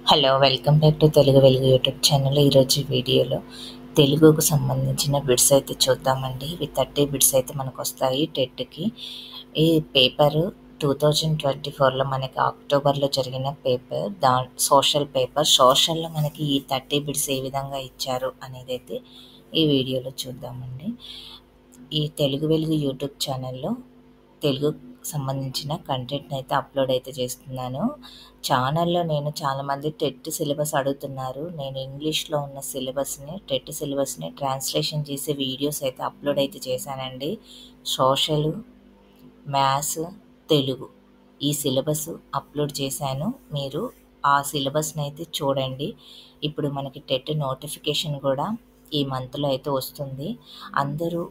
Hello! Welcome back to Telugu వెలుగు YouTube channel. ఈరోజు వీడియోలో తెలుగుకు సంబంధించిన బిట్స్ అయితే చూద్దామండి. ఇవి 30 బిట్స్ అయితే మనకొస్తాయి టెట్‌కి. ఈ పేపరు 2024లో మనకి అక్టోబర్‌లో జరిగిన పేపర్. Social paper. సోషల్‌లో మనకి ఈ 30 బిట్స్ ఏ విధంగా ఇచ్చారు అనేదైతే ఈ వీడియోలో చూద్దామండి. ఈ తెలుగు వెలుగు యూట్యూబ్ ఛానల్‌లో తెలుగుకు సంబంధించిన కంటెంట్‌ని అయితే అప్‌లోడ్ అయితే చేస్తున్నాను. ఛానల్‌లో నేను చాలామంది టెట్ సిలబస్ అడుగుతున్నారు. నేను ఇంగ్లీష్‌లో ఉన్న టెట్ సిలబస్‌ని ట్రాన్స్‌లేషన్ చేసే వీడియోస్ అయితే అప్‌లోడ్ అయితే చేశానండి. సోషలు, మ్యాథ్స్, తెలుగు ఈ సిలబస్ అప్‌లోడ్ చేశాను. మీరు ఆ సిలబస్‌ని అయితే చూడండి. ఇప్పుడు మనకి టెట్ నోటిఫికేషన్ కూడా ఈ మంత్‌లో అయితే వస్తుంది. అందరూ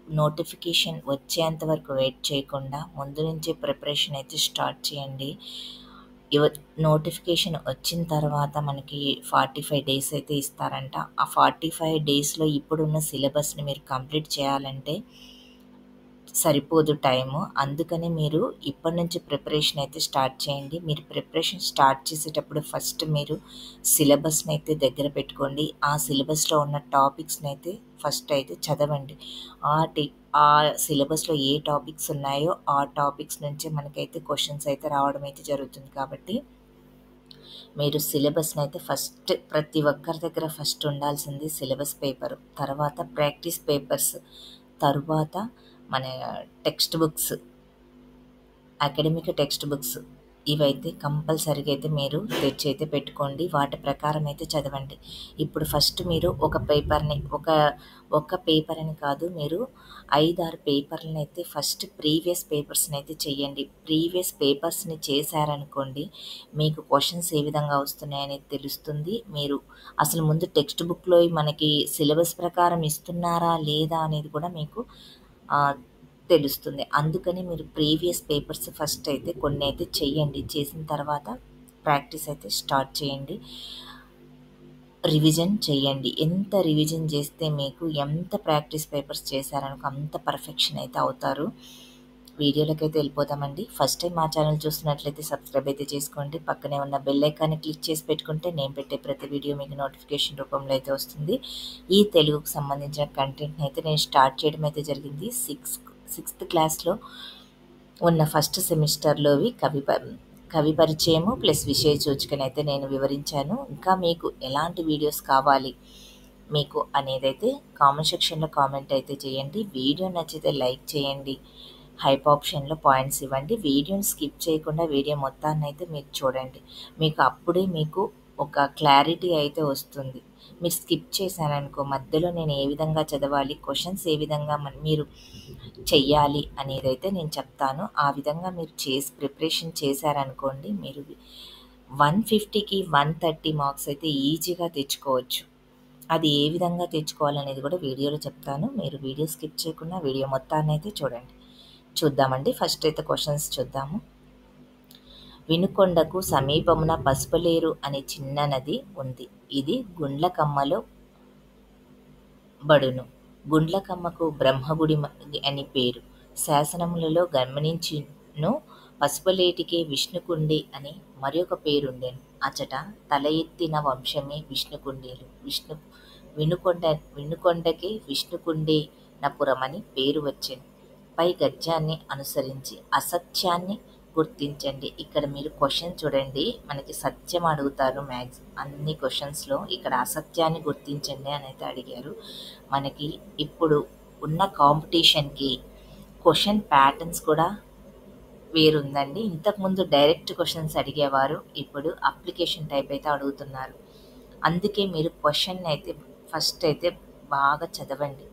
నోటిఫికేషన్ వచ్చేంత వరకు వెయిట్ చేయకుండా ముందు నుంచే ప్రిపరేషన్ అయితే స్టార్ట్ చేయండి. నోటిఫికేషన్ వచ్చిన తర్వాత మనకి 45 డేస్ అయితే ఇస్తారంట. ఆ 45 డేస్‌లో ఇప్పుడున్న సిలబస్‌ని మీరు కంప్లీట్ చేయాలంటే సరిపోదు టైము. అందుకని మీరు ఇప్పటి నుంచి ప్రిపరేషన్ అయితే స్టార్ట్ చేయండి. మీరు ప్రిపరేషన్ స్టార్ట్ చేసేటప్పుడు ఫస్ట్ మీరు సిలబస్‌ని అయితే దగ్గర పెట్టుకోండి. ఆ సిలబస్‌లో ఉన్న టాపిక్స్‌ని అయితే ఫస్ట్ అయితే చదవండి. ఆ సిలబస్‌లో ఏ టాపిక్స్ ఉన్నాయో ఆ టాపిక్స్ నుంచే మనకైతే క్వెషన్స్ అయితే రావడం అయితే జరుగుతుంది. కాబట్టి మీరు సిలబస్‌ని అయితే ఫస్ట్ ప్రతి ఒక్కరి దగ్గర ఫస్ట్ ఉండాల్సింది సిలబస్ పేపరు. తర్వాత ప్రాక్టీస్ పేపర్స్. తరువాత మన text books, academic text books ఇవైతే కంపల్సరీగా అయితే మీరు తెచ్చి అయితే పెట్టుకోండి. వాటి ప్రకారం అయితే చదవండి. ఇప్పుడు ఫస్ట్ మీరు ఒక పేపర్ అని కాదు, మీరు 5, 6 పేపర్‌లని అయితే ఫస్ట్ ప్రీవియస్ పేపర్స్‌ని అయితే చేయండి. ప్రీవియస్ పేపర్స్‌ని చేశారనుకోండి, మీకు క్వెషన్స్ ఏ విధంగా వస్తున్నాయనేది తెలుస్తుంది. మీరు అసలు ముందు టెక్స్ట్ బుక్‌లో మనకి సిలబస్ ప్రకారం ఇస్తున్నారా లేదా అనేది కూడా మీకు తెలుస్తుంది. అందుకని మీరు ప్రీవియస్ పేపర్స్ ఫస్ట్ అయితే కొన్ని అయితే చెయ్యండి. చేసిన తర్వాత ప్రాక్టీస్ అయితే స్టార్ట్ చేయండి. రివిజన్ చేయండి. ఎంత రివిజన్ చేస్తే మీకు ఎంత ప్రాక్టీస్ పేపర్స్ చేశారనుకో అంత పర్ఫెక్షన్ అయితే అవుతారు. వీడియోలోకైతే వెళ్ళిపోదామండి. ఫస్ట్ టైం మా ఛానల్ చూస్తున్నట్లయితే సబ్స్క్రైబ్ అయితే చేసుకోండి. పక్కనే ఉన్న బెల్ ఐకాన్ని క్లిక్ చేసి పెట్టుకుంటే నేను పెట్టే ప్రతి వీడియో మీకు నోటిఫికేషన్ రూపంలో అయితే వస్తుంది. ఈ తెలుగుకు సంబంధించిన కంటెంట్‌ని అయితే నేను స్టార్ట్ చేయడం అయితే జరిగింది. సిక్స్త్ క్లాస్‌లో ఉన్న ఫస్ట్ సెమిస్టర్‌లోవి కవి పరిచయము ప్లస్ విషయ సూచికనైతే నేను వివరించాను. ఇంకా మీకు ఎలాంటి వీడియోస్ కావాలి మీకు అనేదైతే కామెంట్ సెక్షన్‌లో కామెంట్ అయితే చేయండి. వీడియో నచ్చితే లైక్ చేయండి. హైప్ ఆప్షన్‌లో పాయింట్స్ ఇవ్వండి. వీడియోని స్కిప్ చేయకుండా వీడియో మొత్తాన్నయితే మీరు చూడండి. మీకు అప్పుడే మీకు ఒక క్లారిటీ అయితే వస్తుంది. మీరు స్కిప్ చేశారనుకో మధ్యలో నేను ఏ విధంగా చదవాలి, క్వెషన్స్ ఏ విధంగా మీరు చెయ్యాలి అనేదైతే నేను చెప్తాను. ఆ విధంగా మీరు ప్రిపరేషన్ చేశారనుకోండి, మీరు 150కి 130 మార్క్స్ అయితే ఈజీగా తెచ్చుకోవచ్చు. అది ఏ విధంగా తెచ్చుకోవాలనేది కూడా వీడియోలో చెప్తాను. మీరు వీడియో స్కిప్ చేయకుండా వీడియో మొత్తాన్నయితే చూడండి. చూద్దామండి. ఫస్ట్ అయితే క్వెషన్స్ చూద్దాము. వినుకొండకు సమీపమున పసుపులేరు అనే చిన్న నది ఉంది. ఇది గుండ్లకమ్మలో బడును. గుండ్లకమ్మకు బ్రహ్మగుడి అని పేరు. శాసనములలో గమనించును పసుపులేటికే విష్ణుకుండి అని మరొక పేరుండెను. అచట తల ఎత్తిన వంశమే విష్ణుకుండీలు. వినుకొండకే విష్ణుకుండే నపురమని పేరు వచ్చెను. పై గద్యాన్ని అనుసరించి అసత్యాన్ని గుర్తించండి. ఇక్కడ మీరు క్వెషన్ చూడండి. మనకి సత్యం అడుగుతారు అన్ని క్వెషన్స్‌లో. ఇక్కడ అసత్యాన్ని గుర్తించండి అని అయితే అడిగారు. మనకి ఇప్పుడు ఉన్న కాంపిటీషన్‌కి క్వెషన్ ప్యాటర్న్స్ కూడా వేరుందండి. ఇంతకుముందు డైరెక్ట్ క్వెషన్స్ అడిగేవారు. ఇప్పుడు అప్లికేషన్ టైప్ అయితే అడుగుతున్నారు. అందుకే మీరు క్వెషన్ అయితే ఫస్ట్ అయితే బాగా చదవండి.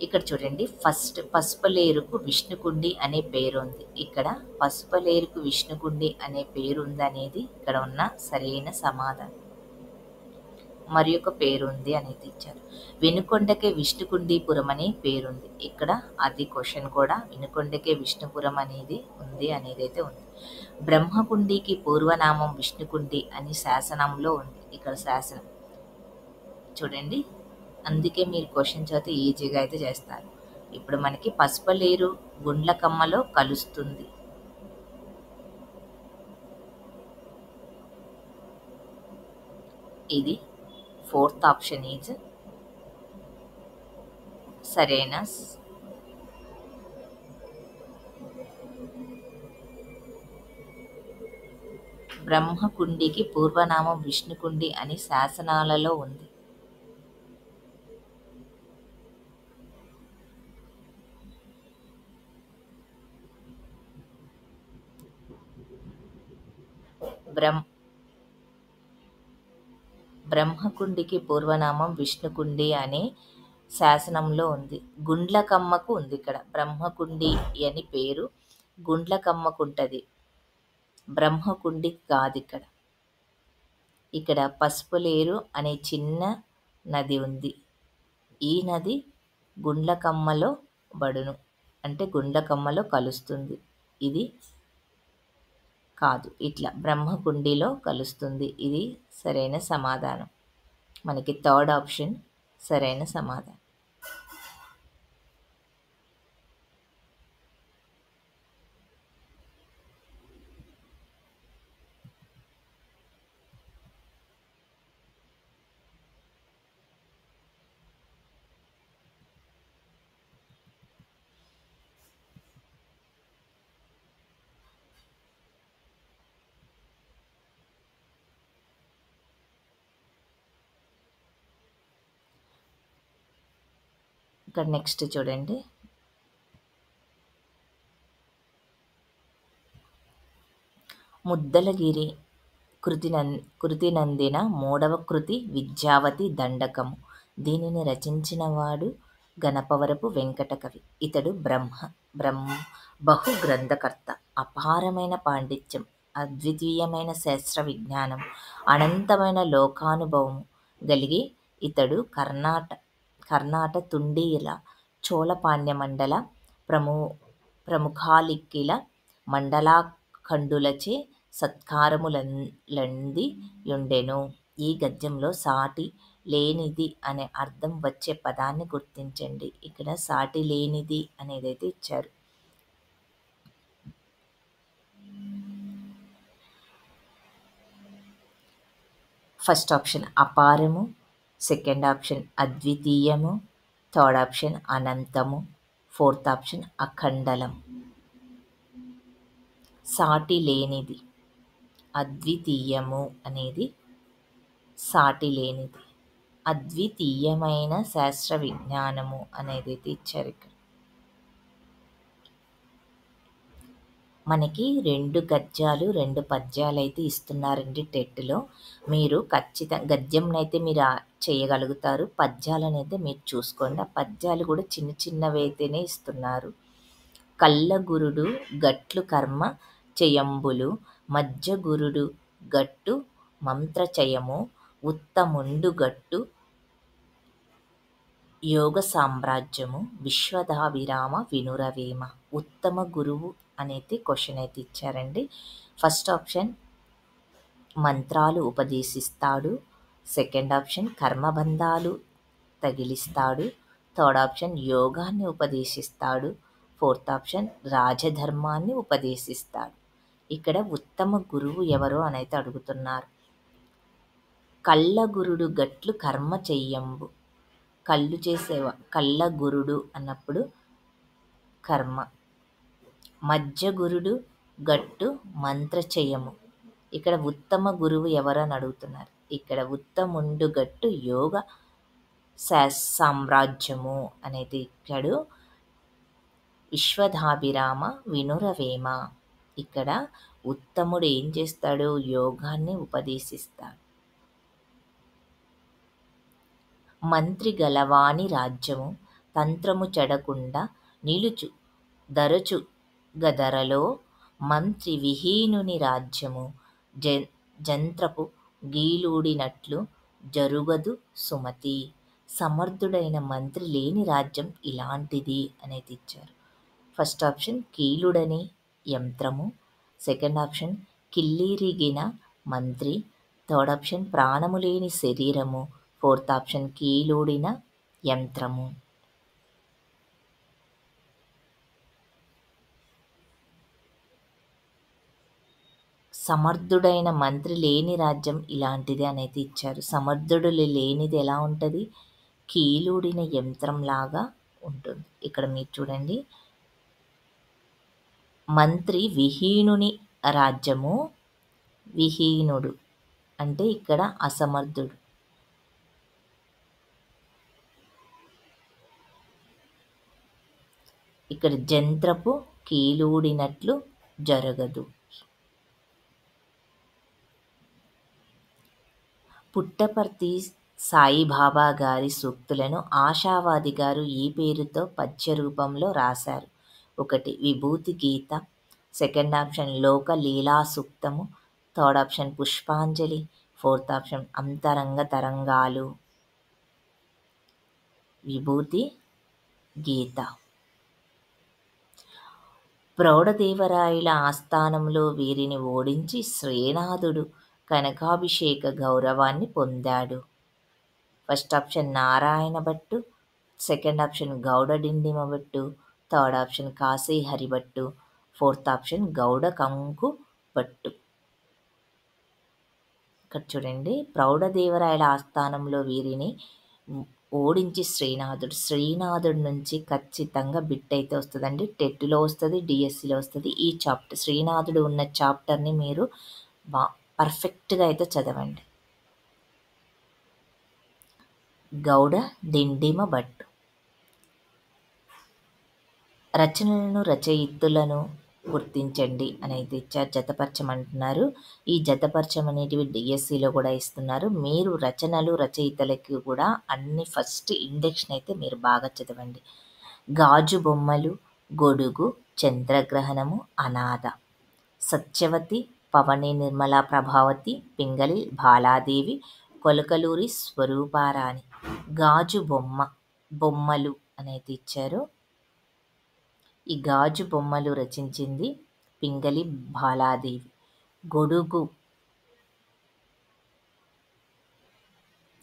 ఇక్కడ చూడండి, ఫస్ట్ పసుపులేరుకు విష్ణుకుండి అనే పేరుంది. ఇక్కడ పసుపులేరుకు విష్ణుకుండి అనే పేరుంది అనేది ఇక్కడ ఉన్న సరైన సమాధానం. మరి ఒక పేరుంది అనేది ఇచ్చారు. వినుకొండకే విష్ణుకుండీపురం అనే పేరుంది. ఇక్కడ అది క్వెషన్ కూడా వినుకొండకే విష్ణుపురం అనేది ఉంది అనేది అయితే ఉంది. బ్రహ్మకుండికి పూర్వనామం విష్ణుకుండి అని శాసనంలో ఉంది. ఇక్కడ శాసనం చూడండి. అందుకే మీరు క్వెషన్ చదివితే ఈజీగా అయితే చేస్తారు. ఇప్పుడు మనకి పసుపులేరు గుండ్లకమ్మలో కలుస్తుంది. ఇది ఫోర్త్ ఆప్షన్ ఈజ్ సరైన బ్రహ్మకుండికి పూర్వనామం విష్ణుకుండి అని శాసనాలలో ఉంది. బ్రహ్మకుండికి పూర్వనామం విష్ణుకుండి అనే శాసనంలో ఉంది. గుండ్లకమ్మకు ఉంది ఇక్కడ. బ్రహ్మకుండి అని పేరు గుండ్లకమ్మకు ఉంటుంది, బ్రహ్మకుండికి కాదు ఇక్కడ. ఇక్కడ పసుపులేరు అనే చిన్న నది ఉంది. ఈ నది గుండ్లకమ్మలో బడును, అంటే గుండ్లకమ్మలో కలుస్తుంది. ఇది కాదు, ఇట్లా బ్రహ్మకుండిలో కలుస్తుంది. ఇది సరైన సమాధానం. మనకి థర్డ్ ఆప్షన్ సరైన సమాధానం. ఇక్కడ నెక్స్ట్ చూడండి. ముద్దలగిరి కృతినందిన మూడవ కృతి విద్యావతి దండకము. దీనిని రచించినవాడు గణపవరపు వెంకటకవి. ఇతడు బహు గ్రంథకర్త. అపారమైన పాండిత్యం, అద్వితీయమైన శాస్త్ర విజ్ఞానం, అనంతమైన లోకానుభవం గలిగి ఇతడు కర్ణాట తుండీల చోళ పాండ్య మండల ప్రముఖాలిక్కిల మండలాఖండులచే సత్కారములంది యుండెను. ఈ గద్యంలో సాటి లేనిది అనే అర్థం వచ్చే పదాన్ని గుర్తించండి. ఇక్కడ సాటి లేనిది అనేదైతే ఇచ్చారు. ఫస్ట్ ఆప్షన్ అపారము, సెకండ్ ఆప్షన్ అద్వితీయము, థర్డ్ ఆప్షన్ అనంతము, ఫోర్త్ ఆప్షన్ అఖండలం. సాటి లేనిది, అద్వితీయము అనేది సాటి లేనిది, అద్వితీయమైన శాస్త్ర విజ్ఞానము అనేది ఇచ్చారు ఇక్కడ. మనకి 2 గద్యాలు 2 పద్యాలు అయితే ఇస్తున్నారండి టెట్లో. మీరు ఖచ్చితంగా గద్యంనైతే మీరు చేయగలుగుతారు, పద్యాలనైతే మీరు చూసుకోండి. ఆ పద్యాలు కూడా చిన్న చిన్నవైతేనే ఇస్తున్నారు. కల్లగురుడు గట్లు కర్మ చేయంబులు, మధ్యగురుడు గట్టు మంత్రచయము, ఉత్తముండు గట్టు యోగ సామ్రాజ్యము, విశ్వదాభిరామ వినురవేమ. ఉత్తమ గురువు అనేది క్వశ్చన్ అయితే ఇచ్చారండి. ఫస్ట్ ఆప్షన్ మంత్రాలు ఉపదేశిస్తాడు, సెకండ్ ఆప్షన్ కర్మబంధాలు తగిలిస్తాడు, థర్డ్ ఆప్షన్ యోగాన్ని ఉపదేశిస్తాడు, ఫోర్త్ ఆప్షన్ రాజధర్మాన్ని ఉపదేశిస్తాడు. ఇక్కడ ఉత్తమ గురువు ఎవరు అని అయితే అడుగుతున్నారు. కళ్ళగురుడు గట్లు కర్మ చెయ్యంబు, కళ్ళు చేసేవా కళ్ళగురుడు అన్నప్పుడు కర్మ. మధ్యగురుడు గట్టు మంత్రచయము. ఇక్కడ ఉత్తమ గురువు ఎవరు అని అడుగుతున్నారు. ఇక్కడ ఉత్తముండు గట్టు యోగ సామ్రాజ్యము అనేది ఇక్కడు విశ్వదాభిరామ వినురవేమ. ఇక్కడ ఉత్తముడు ఏం చేస్తాడు, యోగాన్ని ఉపదేశిస్తాడు. మంత్రి గలవాని రాజ్యము తంత్రము చెడకుండా నిలుచు దరచు గదరలో, మంత్రి విహీనుని రాజ్యము జంత్రపు గీలుడినట్లు జరుగదు సుమతి. సమర్థుడైన మంత్రి లేని రాజ్యం ఇలాంటిది అనేది ఇచ్చారు. ఫస్ట్ ఆప్షన్ కీలుడని యంత్రము, సెకండ్ ఆప్షన్ కిల్లిరిగిన మంత్రి, థర్డ్ ఆప్షన్ ప్రాణము లేని శరీరము, ఫోర్త్ ఆప్షన్ కీలుడిన యంత్రము. సమర్థుడైన మంత్రి లేని రాజ్యం ఇలాంటిదే అనేది ఇచ్చారు. సమర్థుడు లేనిది ఎలా ఉంటది? కీలుడిన యంత్రంలాగా ఉంటుంది. ఇక్కడ మీరు చూడండి. మంత్రి విహీనుని రాజ్యము, విహీనుడు అంటే ఇక్కడ అసమర్థుడు. ఇక్కడ జంత్రపు కీలుడినట్లు జరగదు. పుట్టపర్తి సాయిబాబా గారి సూక్తులను ఆశావాది గారు ఈ పేరుతో పద్య రూపంలో రాశారు. 1 విభూతి గీత, సెకండ్ ఆప్షన్ లోక లీలా సూక్తము, థర్డ్ ఆప్షన్ పుష్పాంజలి, ఫోర్త్ ఆప్షన్ అంతరంగ తరంగాలు. విభూతి గీత. ప్రౌఢదేవరాయల ఆస్థానంలో వీరిని ఓడించి శ్రీనాథుడు కనకాభిషేక గౌరవాన్ని పొందాడు. First option Narayana Bhattu, second option Gauda Dindima Bhattu, third option Kashi Haribhattu, fourth option Gauda Kanku Bhattu. ఇక్కడ చూడండి, ప్రౌఢదేవరాయల ఆస్థానంలో వీరిని ఓడించి శ్రీనాథుడి నుంచి ఖచ్చితంగా బిట్ అయితే వస్తుందండి. టెట్లో వస్తుంది, డిఎస్సిలో వస్తుంది. ఈ చాప్టర్ శ్రీనాథుడు ఉన్న చాప్టర్ని మీరు పర్ఫెక్ట్గా అయితే చదవండి. గౌడ డిండిమ భట్టు. రచనలను రచయిత్తులను గుర్తించండి అనేది ఇచ్చారు. జతపరచమంటున్నారు. ఈ జతపరచం అనేటివి డిఎస్సిలో కూడా ఇస్తున్నారు. మీరు రచనలు రచయితలకి కూడా అన్ని ఫస్ట్ ఇండెక్షన్ అయితే మీరు బాగా చదవండి. గాజు బొమ్మలు, గొడుగు, చంద్రగ్రహణము, అనాథ, సత్యవతి, పవని నిర్మలా ప్రభావతి, పింగళి బాలాదేవి, కొలకలూరి స్వరూపారాణి. గాజు బొమ్మలు అనేది ఇచ్చారు. ఈ గాజు బొమ్మలు రచించింది పింగళి బాలాదేవి.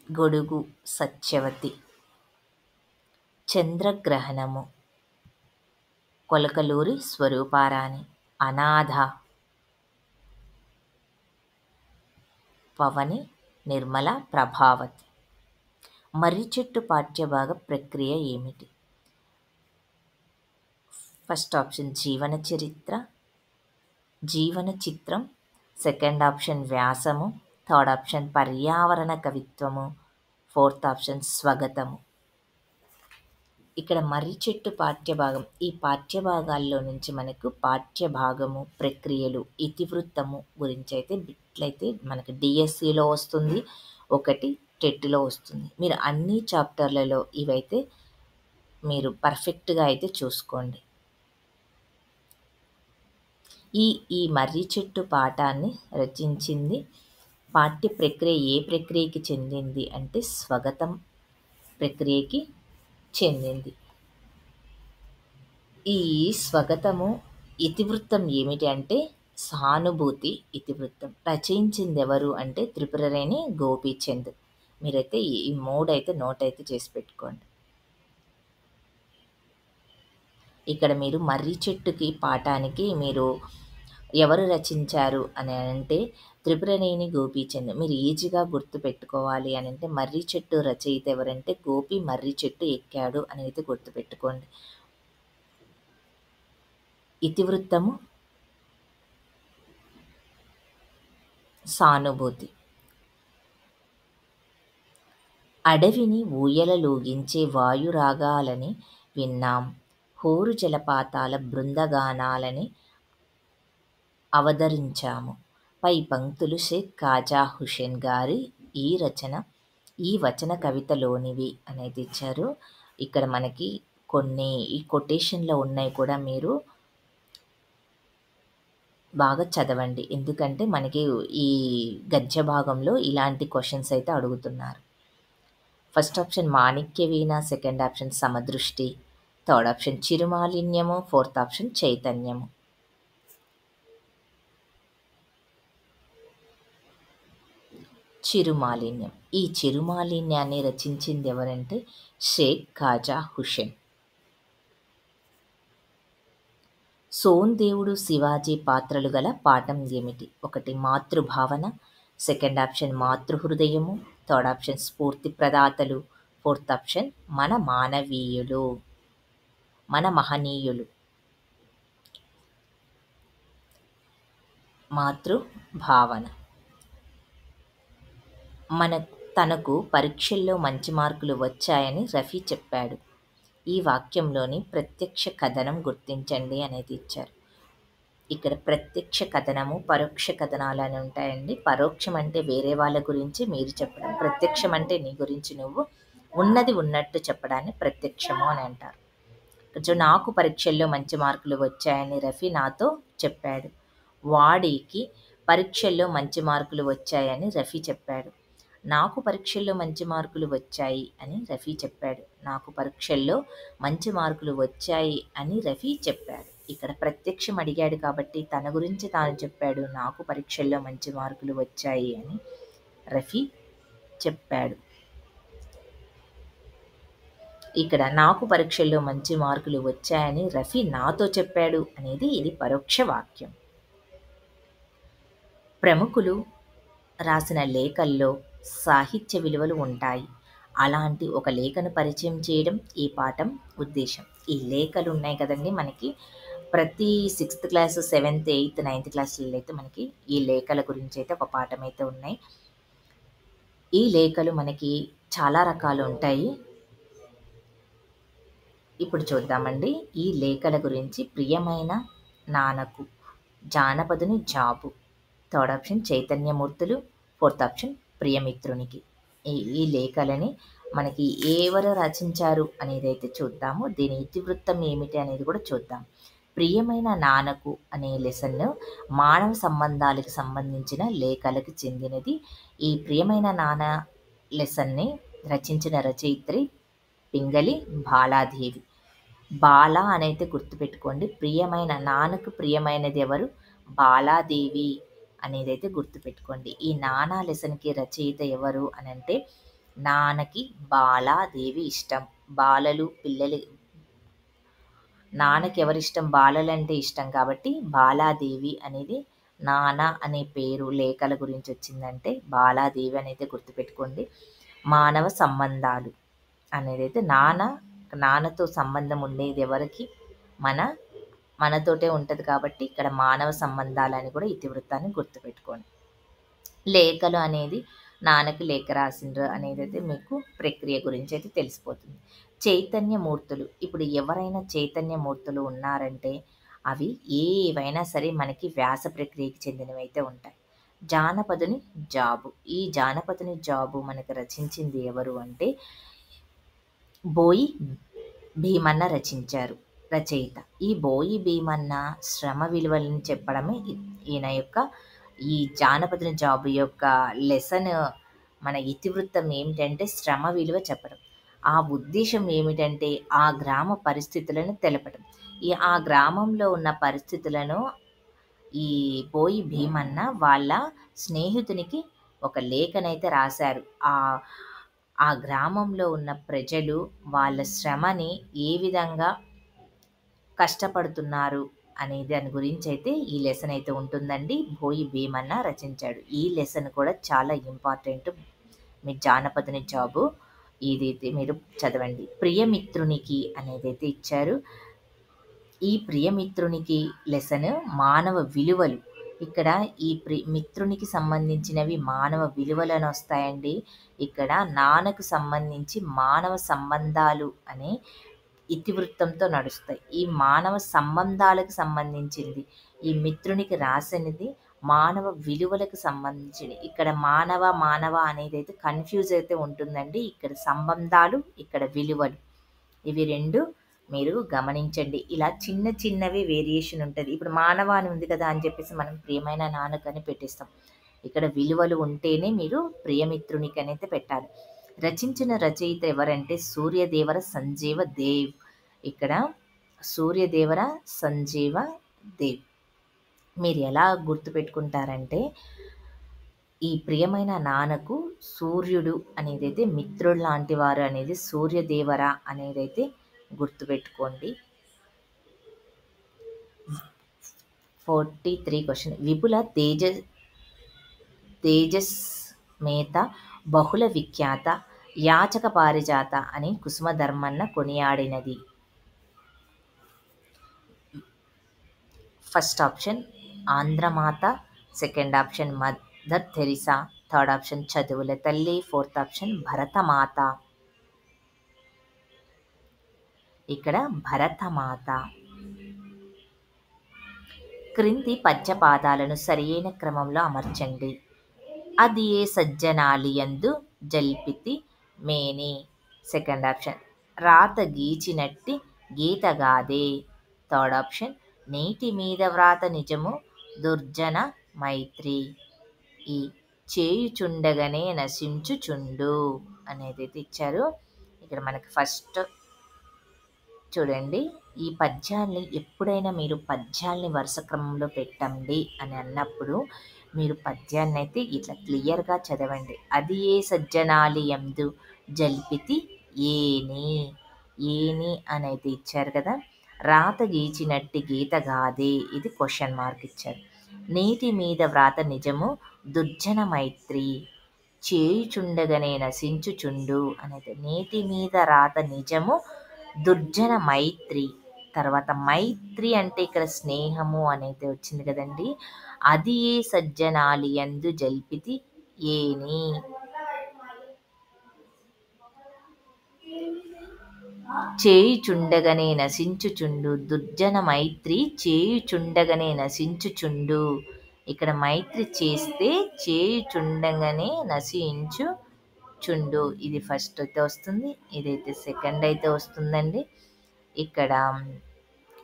గొడుగు సత్యవతి. చంద్రగ్రహణము కొలకలూరి స్వరూపారాణి. అనాథ పవని నిర్మల ప్రభావతి. మర్రి చెట్టు పాఠ్యభాగ ప్రక్రియ ఏమిటి? ఫస్ట్ ఆప్షన్ జీవన చిత్రం, సెకండ్ ఆప్షన్ వ్యాసము, థర్డ్ ఆప్షన్ పర్యావరణ కవిత్వము, ఫోర్త్ ఆప్షన్ స్వగతము. ఇక్కడ మర్రి చెట్టు పాఠ్యభాగం, ఈ పాఠ్యభాగాల్లో నుంచి మనకు పాఠ్యభాగము, ప్రక్రియలు, ఇతివృత్తము గురించి అయితే బిట్లయితే మనకు డిఎస్సిలో వస్తుంది, ఒకటి టెట్లో వస్తుంది. మీరు అన్ని చాప్టర్లలో ఇవైతే మీరు పర్ఫెక్ట్గా అయితే చూసుకోండి. ఈ మర్రి చెట్టు పాఠాన్ని రచించింది పాఠ్య ప్రక్రియ ఏ ప్రక్రియకి చెందింది అంటే స్వగతం ప్రక్రియకి చెందింది. ఈ స్వగతము ఇతివృత్తం ఏమిటి అంటే సానుభూతి ఇతివృత్తం. రచయించింది ఎవరు అంటే త్రిపురనేని గోపీచంద్. మీరైతే ఈ 3 అయితే నోట్ అయితే చేసి పెట్టుకోండి. ఇక్కడ మీరు మర్రి చెట్టుకి పాఠానికి మీరు ఎవరు రచించారు అని అంటే త్రిపురనేని గోపీచంద్. మీరు ఈజీగా గుర్తు పెట్టుకోవాలి అని అంటే మర్రి చెట్టు రచయిత ఎవరంటే గోపి మర్రి చెట్టు ఎక్కాడు అనేది గుర్తుపెట్టుకోండి. ఇతివృత్తము సానుభూతి. అడవిని ఊయలలూగించే వాయురాగాలని విన్నాం, హోరు జలపాతాల బృందగానాలని అవతరించాము. పై పంక్తులు షేక్ ఖాజా హుసేన్ గారి ఈ వచన కవితలోనివి అనేది ఇచ్చారు. ఇక్కడ మనకి కొన్ని ఈ కొటేషన్లో ఉన్నాయి కూడా మీరు బాగా చదవండి. ఎందుకంటే మనకి ఈ గద్య భాగంలో ఇలాంటి క్వశ్చన్స్ అయితే అడుగుతున్నారు. First option Manikya Veena, second option సమదృష్టి, థర్డ్ ఆప్షన్ చిరుమాలిన్యము, ఫోర్త్ ఆప్షన్ చైతన్యము. చిరుమాలిన్యం. ఈ చిరుమాలిన్యాన్ని రచించింది ఎవరంటే షేక్ ఖాజా హుసేన్. సోందేవుడు శివాజీ పాత్రలు గల పాఠం ఏమిటి? ఒకటి మాతృభావన, సెకండ్ ఆప్షన్ మాతృహృదయము, థర్డ్ ఆప్షన్ స్ఫూర్తి ప్రదాతలు, ఫోర్త్ ఆప్షన్ మన మానవీయులు, మన మహనీయులు. మాతృభావన. తనకు పరీక్షల్లో మంచి మార్కులు వచ్చాయని రఫీ చెప్పాడు. ఈ వాక్యంలోని ప్రత్యక్ష కథనం గుర్తించండి అనేది ఇచ్చారు. ఇక్కడ ప్రత్యక్ష కథనము, పరోక్ష కథనాలు అని ఉంటాయండి. పరోక్షం అంటే వేరే వాళ్ళ గురించి మీరు చెప్పడం, ప్రత్యక్షం అంటే నీ గురించి నువ్వు ఉన్నది ఉన్నట్టు చెప్పడాన్ని ప్రత్యక్షము అని అంటారు. నాకు పరీక్షల్లో మంచి మార్కులు వచ్చాయని రఫీ నాతో చెప్పాడు. వాడికి పరీక్షల్లో మంచి మార్కులు వచ్చాయని రఫీ చెప్పాడు. నాకు పరీక్షల్లో మంచి మార్కులు వచ్చాయి అని రఫీ చెప్పాడు. నాకు పరీక్షల్లో మంచి మార్కులు వచ్చాయి అని రఫీ చెప్పాడు. ఇక్కడ ప్రత్యక్షం అడిగాడు కాబట్టి తన గురించి తాను చెప్పాడు. నాకు పరీక్షల్లో మంచి మార్కులు వచ్చాయి అని రఫీ చెప్పాడు. ఇక్కడ నాకు పరీక్షల్లో మంచి మార్కులు వచ్చాయని రఫీ నాతో చెప్పాడు అనేది ఇది పరోక్ష వాక్యం. ప్రముఖులు రాసిన లేఖల్లో సాహిత్య విలువలు ఉంటాయి. అలాంటి ఒక లేఖను పరిచయం చేయడం ఈ పాఠం ఉద్దేశం. ఈ లేఖలు ఉన్నాయి కదండి మనకి ప్రతి 6th class, 7th, 8th, 9th క్లాసులలో అయితే మనకి ఈ లేఖల గురించి అయితే ఒక పాఠం అయితే ఉన్నాయి. ఈ లేఖలు మనకి చాలా రకాలు ఉంటాయి. ఇప్పుడు చూద్దామండి ఈ లేఖల గురించి. ప్రియమైన నాన్నకు, జానపదుని జాబు, థర్డ్ ఆప్షన్ చైతన్యమూర్తులు, ఫోర్త్ ఆప్షన్ ప్రియమిత్రునికి. ఈ లేఖలని మనకి ఎవరు రచించారు అనేది అయితే చూద్దాము. దీని ఇతివృత్తం ఏమిటి అనేది కూడా చూద్దాం. ప్రియమైన నాన్నకు అనే లెసన్ మానవ సంబంధాలకు సంబంధించిన లేఖలకు చెందినది. ఈ ప్రియమైన నాన్న లెసన్ని రచించిన రచయిత్రి పింగళి బాలాదేవి. బాల అనైతే గుర్తుపెట్టుకోండి. ప్రియమైన నాన్నకు ప్రియమైనది ఎవరు? బాలాదేవి అనేది అయితే గుర్తుపెట్టుకోండి. ఈ నానా లెసన్కి రచయిత ఎవరు అని అంటే నాన్నకి బాలాదేవి ఇష్టం. బాలలు పిల్లలు, నాన్నకి ఎవరిష్టం? బాలలు అంటే ఇష్టం కాబట్టి బాలాదేవి అనేది నాన్న అనే పేరు లేఖల గురించి వచ్చిందంటే బాలాదేవి అనేది గుర్తుపెట్టుకోండి. మానవ సంబంధాలు అనేది అయితే నాన్నతో సంబంధం ఉండేది ఎవరికి? మనతోటే ఉంటుంది కాబట్టి ఇక్కడ మానవ సంబంధాలు అని కూడా ఇతివృత్తాన్ని గుర్తుపెట్టుకోండి. లేఖలు అనేది నాన్నకి లేఖ రాసిండ్రు అనేది అయితే మీకు ప్రక్రియ గురించి అయితే తెలిసిపోతుంది. చైతన్యమూర్తులు. ఇప్పుడు ఎవరైనా చైతన్యమూర్తులు ఉన్నారంటే అవి ఏవైనా సరే మనకి వ్యాస ప్రక్రియకి చెందినవి అయితే ఉంటాయి. జానపదుని జాబు. ఈ జానపదుని జాబు మనకు రచించింది ఎవరు అంటే బోయి భీమన్న రచించారు, రచయిత. ఈ బోయి భీమన్న శ్రమ విలువలను చెప్పడమే ఈయన యొక్క ఈ జానపదుని జాబు యొక్క లెసన్. మన ఇతివృత్తం ఏమిటంటే శ్రమ విలువ చెప్పడం. ఆ ఉద్దేశం ఏమిటంటే ఆ గ్రామ పరిస్థితులను తెలపడం. ఆ గ్రామంలో ఉన్న పరిస్థితులను ఈ బోయి భీమన్న వాళ్ళ స్నేహితునికి ఒక లేఖనైతే రాశారు. ఆ గ్రామంలో ఉన్న ప్రజలు వాళ్ళ శ్రమని ఏ విధంగా కష్టపడుతున్నారు అనే దాని గురించి అయితే ఈ లెసన్ అయితే ఉంటుందండి. బోయి భీమన్న రచించాడు. ఈ లెసన్ కూడా చాలా ఇంపార్టెంట్. మీ జానపదుని జాబు ఇదైతే మీరు చదవండి. ప్రియమిత్రునికి అనేది అయితే ఇచ్చారు. ఈ ప్రియమిత్రునికి లెసన్ మానవ విలువలు. ఇక్కడ ఈ మిత్రునికి సంబంధించినవి మానవ విలువలను వస్తాయండి. ఇక్కడ నాన్నకు సంబంధించి మానవ సంబంధాలు అనే ఇతివృత్తంతో నడుస్తాయి. ఈ మానవ సంబంధాలకు సంబంధించింది. ఈ మిత్రునికి రాసినది మానవ విలువలకు సంబంధించింది. ఇక్కడ మానవ అనేది అయితే కన్ఫ్యూజ్ అయితే ఉంటుందండి. ఇక్కడ సంబంధాలు, ఇక్కడ విలువలు, ఇవి రెండు మీరు గమనించండి. ఇలా చిన్న చిన్నవి వేరియేషన్ ఉంటుంది. ఇప్పుడు మానవ అని ఉంది కదా అని చెప్పేసి మనం ప్రియమైన నాన్నకని పెట్టేస్తాం. ఇక్కడ విలువలు ఉంటేనే మీరు ప్రియమిత్రునికి అనేది పెట్టాలి. రచించిన రచయిత ఎవరంటే సూర్యదేవర సంజీవ దేవ్. ఇక్కడ సూర్యదేవర సంజీవ దేవ్. మీరు ఎలా గుర్తుపెట్టుకుంటారంటే ఈ ప్రియమైన నాన్నకు సూర్యుడు అనేదైతే మిత్రుడు లాంటి వారు అనేది సూర్యదేవర అనేదైతే గుర్తుపెట్టుకోండి. 43 క్వశ్చన్. విపుల తేజస్మేత బహుళ విఖ్యాత యాచక పారిజాత అని కుసుమధర్మన్న కొనియాడినది. ఫస్ట్ ఆప్షన్ ఆంధ్రమాత, second option Mother Teresa, third option చదువుల తల్లి, ఫోర్త్ ఆప్షన్ భరతమాత. ఇక్కడ భరతమాత. క్రింది పద్యపాదాలను సరియైన క్రమంలో అమర్చండి. అది ఏ సజ్జనాలియందు జల్పితి మేని. సెకండ్ ఆప్షన్ రాత గీచినట్టి గీతగాదే. థర్డ్ ఆప్షన్ నీటి మీద వ్రాత నిజము దుర్జన మైత్రి. ఈ చేయుచుండగనే నశించుచుండు అనేది అయితే ఇచ్చారు. ఇక్కడ మనకి ఫస్ట్ చూడండి, ఈ పద్యాల్ని ఎప్పుడైనా మీరు పద్యాల్ని వరుస క్రమంలో పెట్టండి అని అన్నప్పుడు మీరు పద్యాన్ని అయితే ఇట్లా క్లియర్గా చదవండి. అది ఏ సజ్జనాలియందు జల్పితి ఏని. ఏని అని అయితే ఇచ్చారు కదా. రాత గీచినట్టి గీత గాదే, ఇది క్వశ్చన్ మార్క్ ఇచ్చారు. నీటి మీద వ్రాత నిజము దుర్జన మైత్రి. చేయుచుండగనే నశించుచుండు అనేది నీటి మీద రాత నిజము దుర్జన మైత్రి. తర్వాత మైత్రి అంటే ఇక్కడ స్నేహము అనేది వచ్చింది కదండి. అది ఏ సజ్జనాలియందు జల్పితి ఏని. చేయుచుండగనే నశించుచుండు దుర్జన మైత్రి. చేయుచుండగనే నశించుచుండు. ఇక్కడ మైత్రి చేస్తే చేయుచుండగనే నశించుచుండు. ఇది ఫస్ట్ అయితే వస్తుంది, ఇదైతే సెకండ్ అయితే వస్తుందండి. ఇక్కడ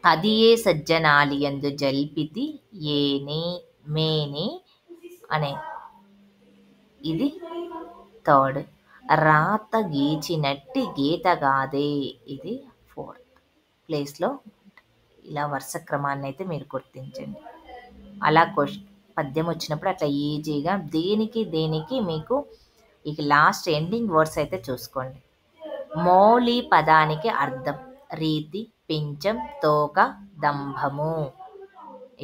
అది ఏ సజ్జనాలియందు జల్పితి ఏని మేని అనే ఇది థర్డ్. రాత గీచినట్టి గీతగాదే, ఇది ఫోర్త్ ప్లేస్లో. ఇలా వరుస క్రమాన్ని అయితే మీరు గుర్తించండి. అలా పద్యం వచ్చినప్పుడు అట్లా ఈజీగా దేనికి మీకు ఇక లాస్ట్ ఎండింగ్ వర్డ్స్ అయితే చూసుకోండి. మౌలి పదానికి అర్థం రీతి, పించం, తోక, దంభము.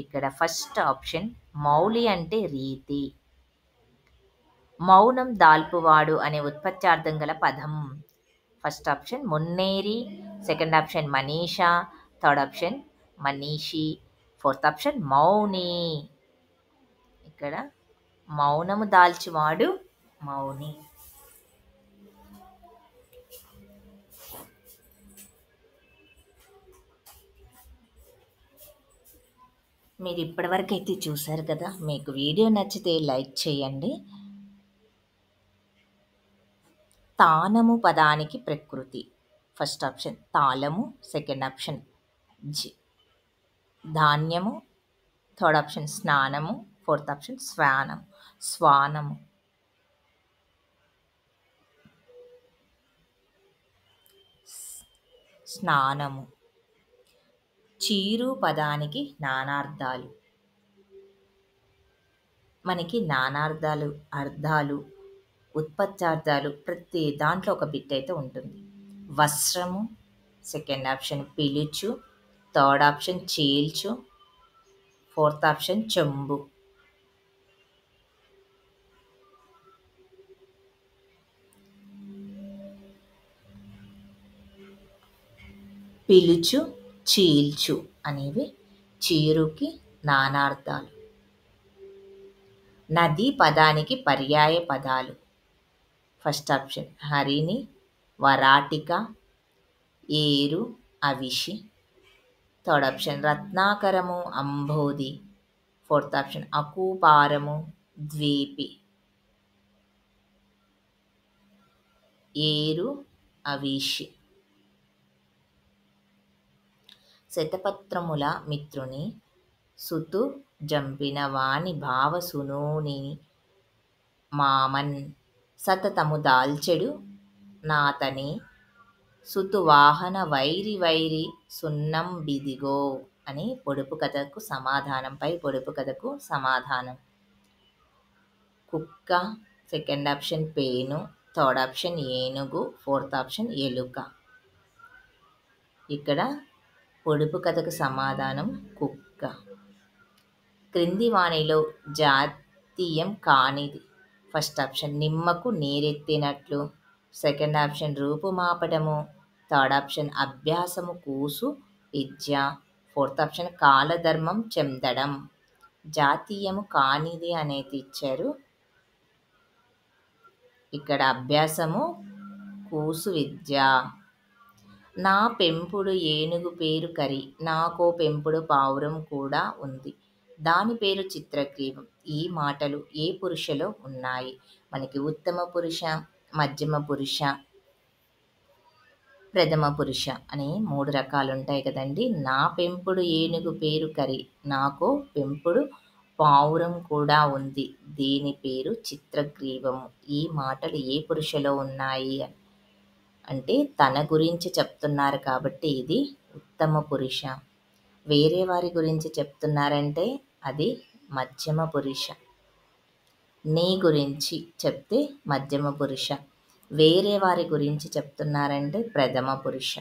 ఇక్కడ ఫస్ట్ ఆప్షన్ మౌలి అంటే రీతి. మౌనం దాల్పువాడు అనే ఉత్పత్త్యార్థం గల పదం. ఫస్ట్ ఆప్షన్ మున్నేరి, సెకండ్ ఆప్షన్ మనీషా, థర్డ్ ఆప్షన్ మనీషి, ఫోర్త్ ఆప్షన్ మౌని. ఇక్కడ మౌనము దాల్చివాడు మౌని. మీరు ఇప్పటివరకు అయితే చూసారు కదా. మీకు వీడియో నచ్చితే లైక్ చేయండి. తానము పదానికి ప్రకృతి. ఫస్ట్ ఆప్షన్ తాళము, సెకండ్ ఆప్షన్ ధాన్యము, థర్డ్ ఆప్షన్ స్నానము, ఫోర్త్ ఆప్షన్ శ్వానము. స్నానము. చీరు పదానికి నానార్థాలు. మనకి నానార్థాలు, అర్థాలు, ఉత్పత్త్యార్థాలు ప్రతి దాంట్లో ఒక బిట్ అయితే ఉంటుంది. వస్త్రము, సెకండ్ ఆప్షన్ పిలుచు, థర్డ్ ఆప్షన్ చీల్చు, ఫోర్త్ ఆప్షన్ చెంబు. పిలుచు, చీల్చు అనేవి చీరుకి నానార్థాలు. నది పదానికి పర్యాయ పదాలు. ఫస్ట్ ఆప్షన్ హరిణి, వరాటిక, ఏరు, Avishi, third option రత్నాకరము, అంబోధి, fourth option అకూపారము, ద్వీపి. ఏరు, అవిషి. శతపత్రముల మిత్రుని సుతు జంపిన వాని భావసునూని మామన్ సతతము దాల్చెడు నాతని సుతు వాహన వైరి సున్నం బిదిగో అని పొడుపు కథకు సమాధానం. కుక్క, సెకండ్ ఆప్షన్ పేను, థర్డ్ ఆప్షన్ ఏనుగు, ఫోర్త్ ఆప్షన్ ఎలుక. ఇక్కడ పొడుపు కథకు సమాధానం కుక్క. క్రింది వానిలో జాతీయం కానిది. ఫస్ట్ ఆప్షన్ నిమ్మకు నీరెత్తినట్లు. సెకండ్ ఆప్షన్ రూపుమాపటము. థర్డ్ ఆప్షన్ అభ్యాసము కూసు విద్య. ఫోర్త్ ఆప్షన్ కాలధర్మం చెందడం. జాతీయము కానిది అనేది ఇచ్చారు. ఇక్కడ అభ్యాసము కూసు విద్య. నా పెంపుడు ఏనుగు పేరు కరి, నాకో పెంపుడు పావురం కూడా ఉంది, దాని పేరు చిత్రగ్రీవం. ఈ మాటలు ఏ పురుషలో ఉన్నాయి? మనకి ఉత్తమ పురుష, మధ్యమ పురుష, ప్రథమ పురుష అని 3 రకాలు ఉంటాయి కదండి. నా పెంపుడు ఏనుగు పేరు కరి, నాకో పెంపుడు పావురం కూడా ఉంది, దీని పేరు చిత్రగ్రీవము. ఈ మాటలు ఏ పురుషలో ఉన్నాయి అంటే తన గురించి చెప్తున్నారు కాబట్టి ఇది ఉత్తమ పురుష. వేరే వారి గురించి చెప్తున్నారంటే అది మధ్యమ పురుష. నీ గురించి చెప్తే మధ్యమ పురుష. వేరే వారి గురించి చెప్తున్నారంటే ప్రథమ పురుష.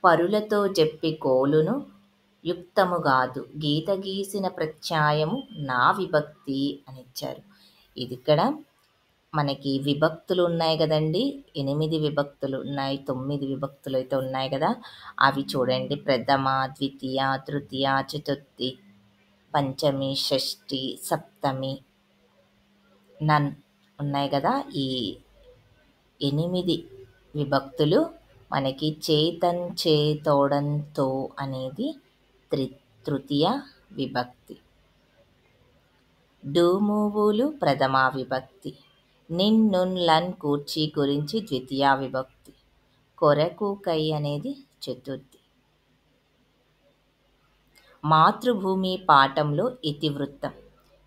పరులతో చెప్పి కోలును యుక్తముగాదు, గీత గీసిన ప్రత్యయము నా విభక్తి అని ఇచ్చారు. ఇది ఇక్కడ మనకి విభక్తులు ఉన్నాయి కదండి. 8 విభక్తులు ఉన్నాయి, 9 విభక్తులు అయితే ఉన్నాయి కదా. అవి చూడండి. ప్రథమ, ద్వితీయ, తృతీయ, చతుర్థి, పంచమి, షష్ఠి, సప్తమి, నన్ ఉన్నాయి కదా. ఈ 8 విభక్తులు మనకి చేతన్, చేతోడన్, తో అనేది తృతీయ విభక్తి. డూమువులు ప్రథమ విభక్తి. నిన్, నున్, లన్, కూర్చి, గురించి ద్వితీయ విభక్తి. కొరకు, కై అనేది చతుర్థి. మాతృభూమి పాఠంలో ఇతివృత్తం.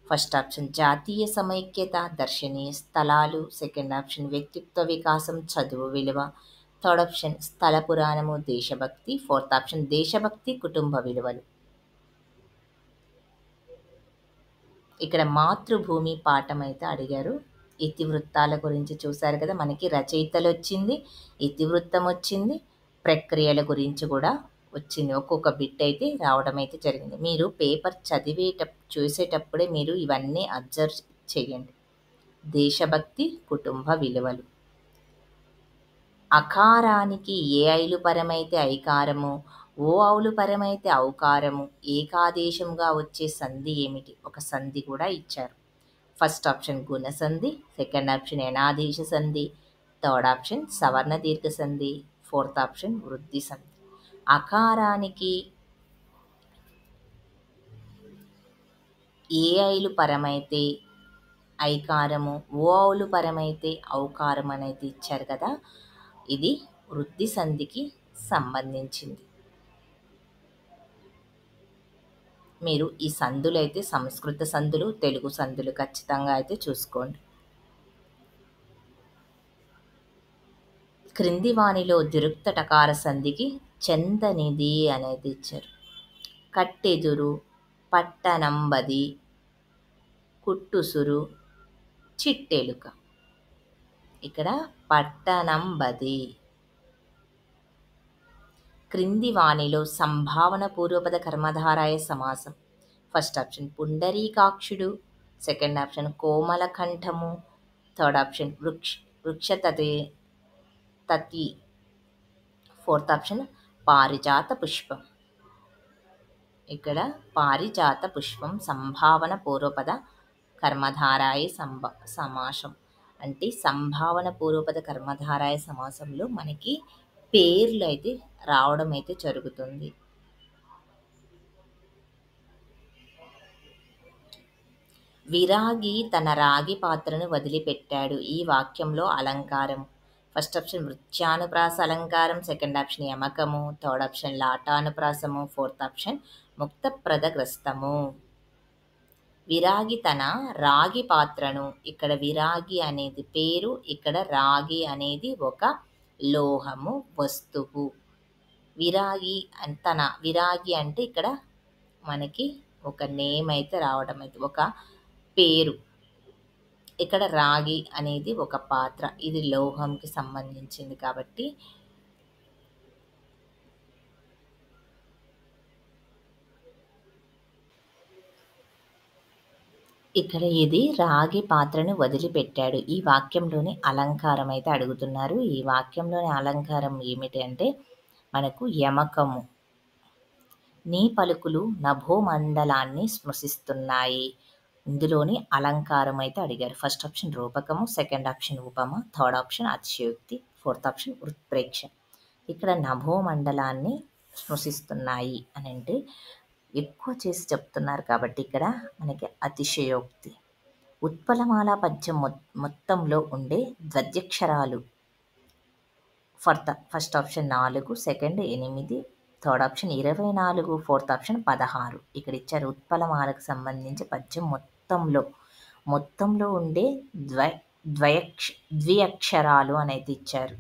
ఫస్ట్ ఆప్షన్ జాతీయ సమైక్యత, దర్శనీయ స్థలాలు. సెకండ్ ఆప్షన్ వ్యక్తిత్వ వికాసం, చదువు విలువ. థర్డ్ ఆప్షన్ స్థల పురాణము, దేశభక్తి. ఫోర్త్ ఆప్షన్ దేశభక్తి, కుటుంబ విలువలు. ఇక్కడ మాతృభూమి పాఠం అయితే అడిగారు. ఇతివృత్తాల గురించి చూశారు కదా. మనకి రచయితలు వచ్చింది, ఇతివృత్తం వచ్చింది, ప్రక్రియల గురించి కూడా వచ్చింది. ఒక్కొక్క బిట్ అయితే రావడం అయితే జరిగింది. మీరు పేపర్ చూసేటప్పుడే మీరు ఇవన్నీ అబ్జర్వ్ చేయండి. దేశభక్తి, కుటుంబ విలువలు. అకారానికి ఏ ఐలు పరమైతే ఐకారము, ఓ అవులు పరమైతే ఔకారము, ఏకాదేశంగా వచ్చే సంధి ఏమిటి? ఒక సంధి కూడా ఇచ్చారు. ఫస్ట్ ఆప్షన్ గుణ సంధి, సెకండ్ ఆప్షన్ యనాదేశ సంధి, థర్డ్ ఆప్షన్ సవర్ణ దీర్ఘ సంధి, ఫోర్త్ ఆప్షన్ వృద్ధి సంధి. అకారానికి ఏ ఐలు పరమైతే ఐకారము, ఓ అవులు పరమైతే ఔకారం అనేది ఇచ్చారు కదా. ఇది వృద్ధి సంధికి సంబంధించింది. మీరు ఈ సందులు అయితే సంస్కృత సందులు, తెలుగు సందులు ఖచ్చితంగా అయితే చూసుకోండి. క్రింది వానిలో దిరుక్త టకార సంధికి చెందనిది అనేది ఇచ్చారు. కట్టెదురు, పట్టనంబది, కుట్టుసురు, చిట్టెలుక. ఇక్కడ పట్టనంబది. క్రింది వానిలో సంభావన పూర్వపద కర్మధారాయ సమాసం. ఫస్ట్ ఆప్షన్ పుండరీకాక్షుడు, సెకండ్ ఆప్షన్ కోమల కంఠము, థర్డ్ ఆప్షన్ వృక్షతతి, ఫోర్త్ ఆప్షన్ పారిజాత పుష్పం. ఇక్కడ పారిజాత పుష్పం సంభావన పూర్వపద కర్మధారాయ సమాసం. అంటే సంభావన పూర్వపద కర్మధారాయ సమాసంలో మనకి పేర్లు అయితే రావడం అయితే జరుగుతుంది. విరాగి తన రాగి పాత్రను వదిలిపెట్టాడు. ఈ వాక్యంలో అలంకారం. ఫస్ట్ ఆప్షన్ వృత్యానుప్రాస అలంకారం, సెకండ్ ఆప్షన్ యమకము, థర్డ్ ఆప్షన్ లాటానుప్రాసము, ఫోర్త్ ఆప్షన్ ముక్తప్రదగ్రస్తము. విరాగి తన రాగి పాత్రను, ఇక్కడ విరాగి అనేది పేరు, ఇక్కడ రాగి అనేది ఒక లోహము, వస్తువు. విరాగి విరాగి అంటే ఇక్కడ మనకి ఒక నేమ్ అయితే రావడం అయితే ఒక పేరు. ఇక్కడ రాగి అనేది ఒక పాత్ర, ఇది లోహంకి సంబంధించింది కాబట్టి ఇక్కడ ఇది రాగి పాత్రను వదిలిపెట్టాడు. ఈ వాక్యంలోని అలంకారం అయితే అడుగుతున్నారు. ఈ వాక్యంలోని అలంకారం ఏమిటి అంటే మనకు యమకము. నీ పలుకులు నభోమండలాన్ని స్పృశిస్తున్నాయి. ఇందులోని అలంకారం అయితే అడిగారు. ఫస్ట్ ఆప్షన్ రూపకము, సెకండ్ ఆప్షన్ ఉపమ, థర్డ్ ఆప్షన్ అతిశయోక్తి, ఫోర్త్ ఆప్షన్ ఉత్ప్రేక్ష. ఇక్కడ నభోమండలాన్ని స్పృశిస్తున్నాయి అని అంటే ఎక్కువ చేసి చెప్తున్నారు కాబట్టి ఇక్కడ మనకి అతిశయోక్తి. ఉత్పలమాల పద్యం మొత్తంలో ఉండే ద్వద్యక్షరాలు first option 4, second 8, third option 24, fourth option 16. ఇక్కడ ఇచ్చారు ఉత్పలమాలకు సంబంధించి పద్యం మొత్తంలో ఉండే ద్వ్యక్షరాలు అనేది ఇచ్చారు.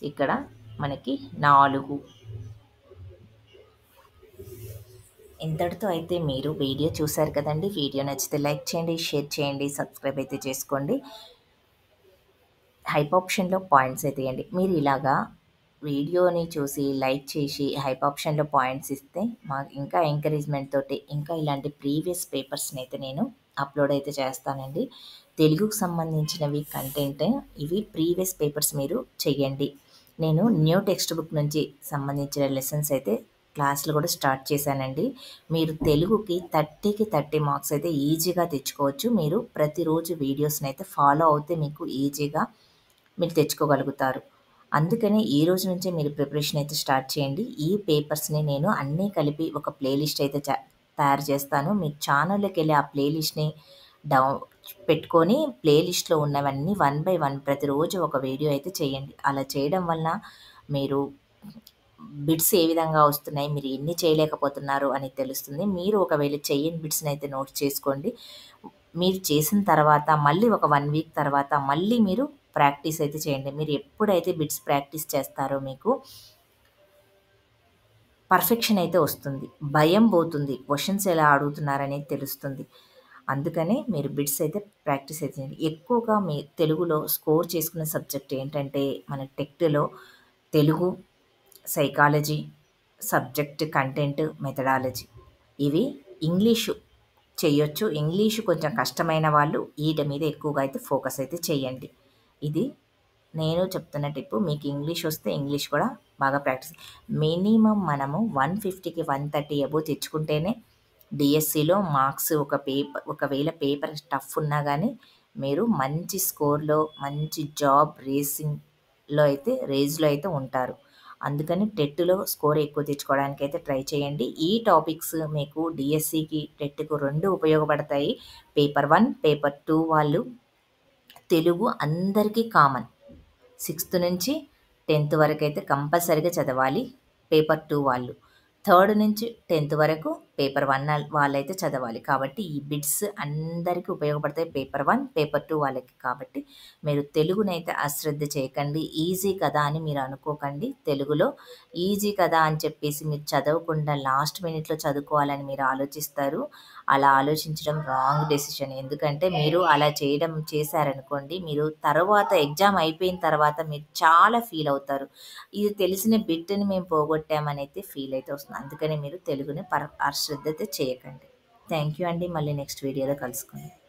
ఇక్కడ మనకి 4. ఇంతటితో అయితే మీరు వీడియో చూశారు కదండి. వీడియో నచ్చితే లైక్ చేయండి, షేర్ చేయండి, సబ్స్క్రైబ్ అయితే చేసుకోండి. హైప్ ఆప్షన్లో పాయింట్స్ అయితే ఇవ్వండి. మీరు ఇలాగా వీడియోని చూసి లైక్ చేసి హైప్ ఆప్షన్లో పాయింట్స్ ఇస్తే మాకు ఇంకా ఎంకరేజ్మెంట్ తోటి ఇంకా ఇలాంటి ప్రీవియస్ పేపర్స్ని అయితే నేను అప్లోడ్ అయితే చేస్తానండి. తెలుగుకు సంబంధించినవి కంటెంట్ ఇవి ప్రీవియస్ పేపర్స్ మీరు చెయ్యండి. నేను న్యూ టెక్స్ట్ బుక్ నుంచి సంబంధించిన లెసన్స్ అయితే క్లాసులు కూడా స్టార్ట్ చేశానండి. మీరు తెలుగుకి 30కి 30 మార్క్స్ అయితే ఈజీగా తెచ్చుకోవచ్చు. మీరు ప్రతిరోజు వీడియోస్ని అయితే ఫాలో అవుతే మీకు ఈజీగా మీరు తెచ్చుకోగలుగుతారు. అందుకనే ఈ రోజు నుంచే మీరు ప్రిపరేషన్ అయితే స్టార్ట్ చేయండి. ఈ పేపర్స్ని నేను అన్నీ కలిపి ఒక ప్లేలిస్ట్ అయితే తయారు చేస్తాను. మీరు ఛానల్లోకి వెళ్ళి ఆ ప్లేలిస్ట్ని పెట్టుకొని ప్లేలిస్ట్లో ఉన్నవన్నీ 1 బై 1 ప్రతిరోజు ఒక వీడియో అయితే చేయండి. అలా చేయడం వలన మీరు బిట్స్ ఏ విధంగా వస్తున్నాయి, మీరు ఎన్ని చేయలేకపోతున్నారు అని తెలుస్తుంది. మీరు ఒకవేళ చెయ్యని బిట్స్ని అయితే నోట్ చేసుకోండి. మీరు చేసిన తర్వాత మళ్ళీ ఒక 1 వీక్ తర్వాత మళ్ళీ మీరు ప్రాక్టీస్ అయితే చేయండి. మీరు ఎప్పుడైతే బిట్స్ ప్రాక్టీస్ చేస్తారో మీకు పర్ఫెక్షన్ అయితే వస్తుంది. భయం పోతుంది. క్వశ్చన్స్ ఎలా అడుగుతున్నారనేది తెలుస్తుంది. అందుకనే మీరు బిట్స్ అయితే ప్రాక్టీస్ అయితే చేయండి. ఎక్కువగా మీ తెలుగులో స్కోర్ చేసుకునే సబ్జెక్ట్ ఏంటంటే మన టెక్లో Telugu, psychology, subject content, methodology. ఇవి ఇంగ్లీషు చెయ్యొచ్చు. ఇంగ్లీషు కొంచెం కష్టమైన వాళ్ళు వీటి మీద ఎక్కువగా అయితే ఫోకస్ అయితే చేయండి. ఇది నేను చెప్తున్న టిప్పు. మీకు ఇంగ్లీష్ వస్తే ఇంగ్లీష్ కూడా బాగా ప్రాక్టీస్. మినిమమ్ మనము 150కి 130 అబోవ్ తెచ్చుకుంటేనే డిఎస్సిలో మార్క్స్ ఒకవేళ పేపర్ టఫ్ ఉన్నా కానీ మీరు మంచి స్కోర్లో మంచి జాబ్ రేజ్లో అయితే ఉంటారు. అందుకని టెట్లో స్కోర్ ఎక్కువ తెచ్చుకోవడానికి అయితే ట్రై చేయండి. ఈ టాపిక్స్ మీకు డిఎస్సికి టెట్కు 2 ఉపయోగపడతాయి. పేపర్ 1, పేపర్ 2 వాళ్ళు తెలుగు అందరికీ కామన్. 6th నుంచి 10th వరకు అయితే కంపల్సరీగా చదవాలి పేపర్ 2 వాళ్ళు. 3rd నుంచి 10th వరకు పేపర్ 1 వాళ్ళైతే చదవాలి. కాబట్టి ఈ బిట్స్ అందరికీ ఉపయోగపడతాయి పేపర్ 1, పేపర్ 2 వాళ్ళకి. కాబట్టి మీరు తెలుగునైతే అశ్రద్ధ చేయకండి. ఈజీ కదా అని మీరు అనుకోకండి. తెలుగులో ఈజీ కదా అని చెప్పేసి మీరు చదవకుండా లాస్ట్ మినిట్‌లో చదువుకోవాలని మీరు ఆలోచిస్తారు. అలా ఆలోచించడం రాంగ్ డెసిషన్. ఎందుకంటే మీరు అలా చేశారనుకోండి, మీరు తర్వాత ఎగ్జామ్ అయిపోయిన తర్వాత మీరు చాలా ఫీల్ అవుతారు. ఇది తెలిసిన బిట్‌ని మేము పోగొట్టామనైతే ఫీల్ అయితే వస్తుంది. అందుకని మీరు తెలుగుని అశ్రద్ధ అయితే చేయకండి. థ్యాంక్ యూ అండి. మళ్ళీ నెక్స్ట్ వీడియోలో కలుసుకుందాం.